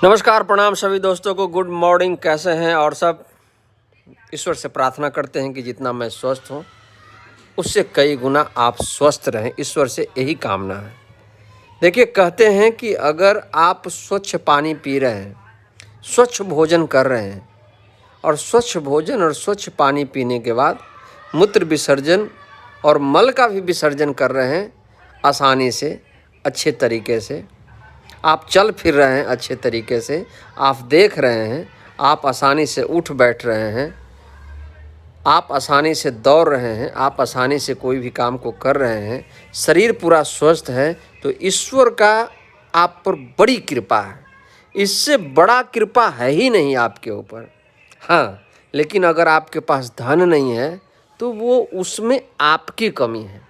नमस्कार, प्रणाम सभी दोस्तों को। Good morning. कैसे हैं और सब? ईश्वर से प्रार्थना करते हैं कि जितना मैं स्वस्थ हूँ उससे कई गुना आप स्वस्थ रहें। ईश्वर से यही कामना है। देखिए, कहते हैं कि अगर आप स्वच्छ पानी पी रहे हैं, स्वच्छ भोजन कर रहे हैं और स्वच्छ भोजन और स्वच्छ पानी पीने के बाद मूत्र विसर्जन और मल का भी विसर्जन कर रहे हैं आसानी से, अच्छे तरीके से, आप चल फिर रहे हैं अच्छे तरीके से, आप देख रहे हैं, आप आसानी से उठ बैठ रहे हैं, आप आसानी से दौड़ रहे हैं, आप आसानी से कोई भी काम को कर रहे हैं, शरीर पूरा स्वस्थ है, तो ईश्वर का आप पर बड़ी कृपा है। इससे बड़ा कृपा है ही नहीं आपके ऊपर। हाँ, लेकिन अगर आपके पास धन नहीं है तो वो उसमें आपकी कमी है।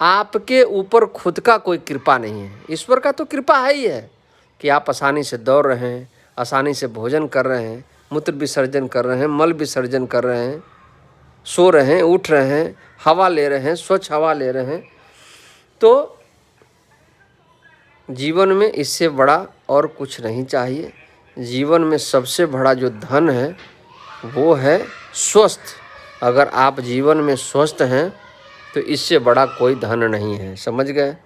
आपके ऊपर खुद का कोई कृपा नहीं है। ईश्वर का तो कृपा है ही है कि आप आसानी से दौड़ रहे हैं, आसानी से भोजन कर रहे हैं, मूत्र विसर्जन कर रहे हैं, मल विसर्जन कर रहे हैं, सो रहे हैं, उठ रहे हैं, हवा ले रहे हैं, स्वच्छ हवा ले रहे हैं। तो जीवन में इससे बड़ा और कुछ नहीं चाहिए। जीवन में सबसे बड़ा जो धन है वो है स्वस्थ। अगर आप जीवन में स्वस्थ हैं तो इससे बड़ा कोई धन नहीं है। समझ गए?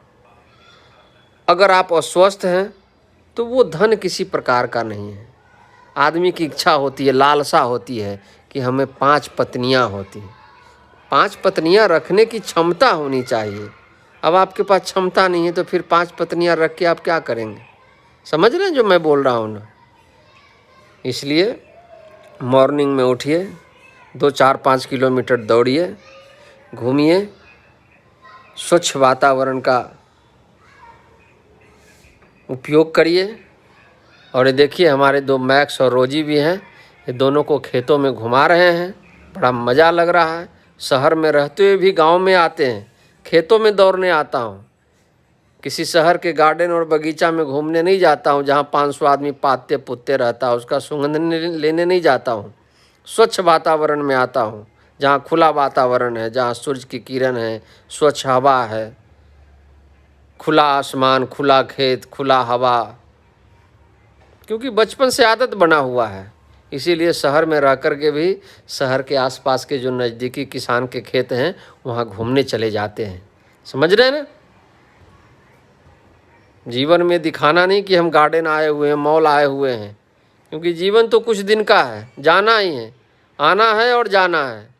अगर आप अस्वस्थ हैं तो वो धन किसी प्रकार का नहीं है। आदमी की इच्छा होती है, लालसा होती है कि हमें 5 पत्नियां होती। 5 पत्नियां रखने की क्षमता होनी चाहिए। अब आपके पास क्षमता नहीं है तो फिर 5 पत्नियां रख के आप क्या करेंगे? समझ रहे हैं जो मैं बोल रहा हूँ ना? इसलिए मॉर्निंग में उठिए, 2-4-5 किलोमीटर दौड़िए, घूमिए, स्वच्छ वातावरण का उपयोग करिए। और ये देखिए, हमारे 2 मैक्स और रोजी भी हैं, ये दोनों को खेतों में घुमा रहे हैं। बड़ा मज़ा लग रहा है। शहर में रहते हुए भी गांव में आते हैं, खेतों में दौड़ने आता हूँ। किसी शहर के गार्डन और बगीचा में घूमने नहीं जाता हूँ जहाँ 500 आदमी पाते पुत्ते रहता है, उसका सुगंध लेने नहीं जाता हूँ। स्वच्छ वातावरण में आता हूँ जहाँ खुला वातावरण है, जहाँ सूरज की किरण है, स्वच्छ हवा है, खुला आसमान, खुला खेत, खुला हवा। क्योंकि बचपन से आदत बना हुआ है, इसीलिए शहर में रह कर के भी शहर के आसपास के जो नज़दीकी किसान के खेत हैं वहाँ घूमने चले जाते हैं। समझ रहे हैं ना? जीवन में दिखाना नहीं कि हम गार्डन आए हुए हैं, मॉल आए हुए हैं, क्योंकि जीवन तो कुछ दिन का है, जाना ही है, आना है और जाना है।